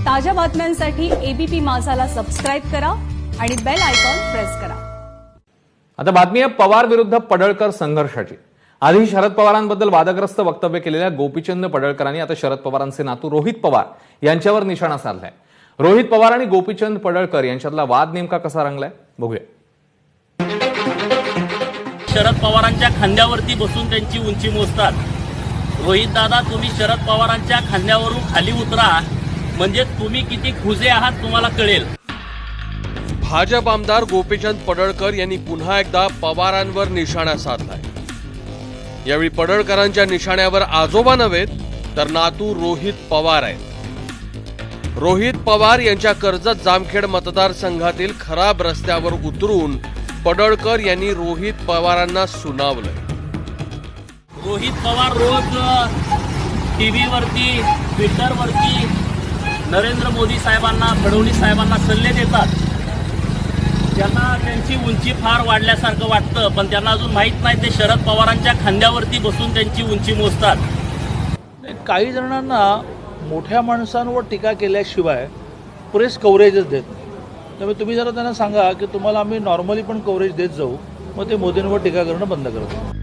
ताज्या बातम्यांसाठी ABP माझाला subscribe करा आणि बेल आयकॉन प्रेस करा। आता बातमी आहे पवार विरुद्ध पडळकर संघर्षाची। आधी शरद पवारांबद्दल वादग्रस्त वक्तव्य केलेल्या गोपीचंद पडळकरांनी आता शरद पवारांचे नातू रोहित पवार यांच्यावर निशाणा साधलाय। रोहित पवार आणि गोपीचंद पडळकर यांच्यातला वाद नेमका कसा रंगलाय बघूया। शरद पवारांच्या खांद्यावरती बसून त्यांची उंची मोजतात। रोहित दादा, तुम्ही शरद पवारांच्या खांद्यावरून खाली उतरा, म्हणजे तुम्ही किती खुजे आहात तुम्हाला कळेल। भाजप आमदार गोपीचंद पडळकर यांनी पुन्हा एकदा पवारांवर निशाणा साधलाय। यावेळी पडळकरांच्या निशाण्यावर आजोबा नव्हेत तर नातू रोहित पवार आहेत। रोहित पवार यांच्या कर्जत जामखेड मतदारसंघातील खराब रस्त्यावर उतरून पडळकर यांनी रोहित पवारांना सुनावलंय। रोहित पवार रोज टीव्हीवरती, ट्विटरवरती नरेंद्र मोदी साहेबांना, फडणवीस साहेबांना सल्ले देतात। त्यांना त्यांची उंची फार वाढल्यासारखं वाटतं, पण त्यांना अजून माहीत नाही ते शरद पवारांच्या खांद्यावरती बसून त्यांची उंची मोजतात। काही जणांना मोठ्या माणसांवर टीका केल्याशिवाय प्रेस कव्हरेजच देत नाही। त्यामुळे तुम्ही जरा त्यांना सांगा की तुम्हाला आम्ही नॉर्मली पण कव्हरेज देत जाऊ, मग ते मोदींवर टीका करणं बंद करतात।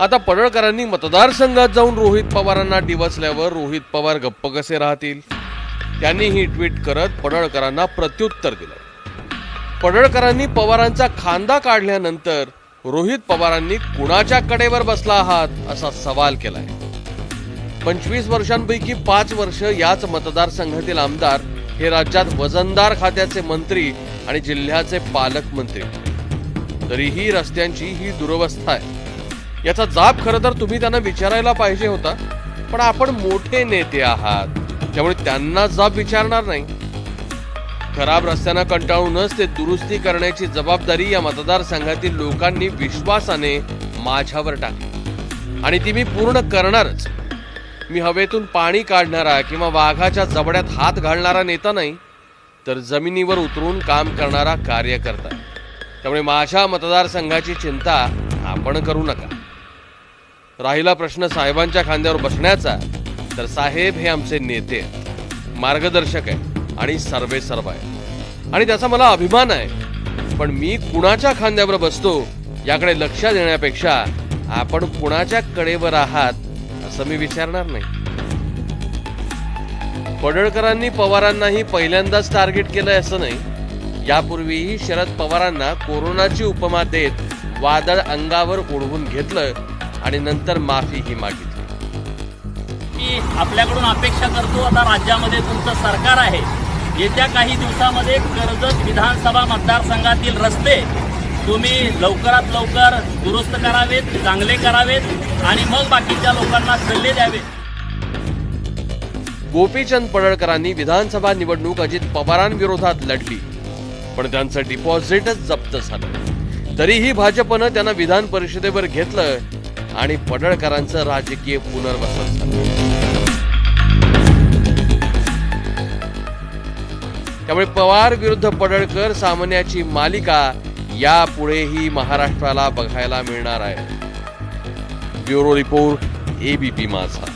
आता पडळकरांनी मतदारसंघात जाऊन रोहित पवारांना डिवचल्यावर रोहित पवार गप्प कसे राहतील? त्यांनी ही ट्विट करत पडळकरांना प्रत्युत्तर दिलं। पडळकरांनी पवारांचा खांदा काढल्यानंतर रोहित पवारांनी कुणाच्या कडेवर बसला आहात असा सवाल केलाय। 25 वर्षांपैकी 5 वर्ष याच मतदारसंघातील आमदार हे राज्यात वजनदार खात्याचे मंत्री आणि जिल्ह्याचे पालकमंत्री, तरीही रस्त्यांची ही दुरवस्था आहे। याचा जाब खरं तर तुम्ही त्यांना विचारायला पाहिजे होता, पण आपण मोठे नेते आहात त्यामुळे त्यांना जाब विचारणार नाही। खराब रस्त्यांना कंटाळूनच ते दुरुस्ती करण्याची जबाबदारी या मतदारसंघातील लोकांनी विश्वासाने माझ्यावर टाकली आणि ती मी पूर्ण करणारच। मी हवेतून पाणी काढणारा किंवा वाघाच्या जबड्यात हात घालणारा नेता नाही, तर जमिनीवर उतरून काम करणारा कार्यकर्ता। त्यामुळे माझ्या मतदारसंघाची चिंता आपण करू नका। राहिला प्रश्न साहेबांच्या खांद्यावर बसण्याचा, तर साहेब हे आमचे नेते आहेत, मार्गदर्शक आहेत आणि सर्वेसर्वा आहेत आणि त्याचा मला अभिमान आहे। पण मी कुणाच्या खांद्यावर बसतो याकडे लक्ष देण्यापेक्षा आपण कुणाच्या कडेवर आहात असं मी विचारणार नाही। पडळकरांनी पवारांनाही पहिल्यांदाच टार्गेट केलंय असं नाही। यापूर्वीही शरद पवारांना कोरोनाची उपमा देत वादळ अंगावर ओढवून घेतलं आणि नंतर माफीही मागितली। मी आपल्याकडून अपेक्षा करतो, आता राज्यामध्ये तुमचं सरकार आहे, येत्या काही दिवसामध्ये कर्जत विधानसभा मतदारसंघातील रस्ते तुम्ही लवकरात लवकर दुरुस्त करावेत, चांगले करावेत आणि मग बाकीच्या लोकांना सल्ले द्यावेत। गोपीचंद पडळकरांनी विधानसभा निवडणूक अजित पवारांविरोधात लढली, पण त्यांचं डिपॉझिटच जप्त झालं। तरीही भाजपनं त्यांना विधान परिषदेवर घेतलं आणि पडळकरांचं राजकीय पुनर्वसन झालं। त्यामुळे पवार विरुद्ध पडळकर सामन्याची मालिका यापुढेही महाराष्ट्राला बघायला मिळणार आहे। ब्युरो रिपोर्ट, एबीपी माझा।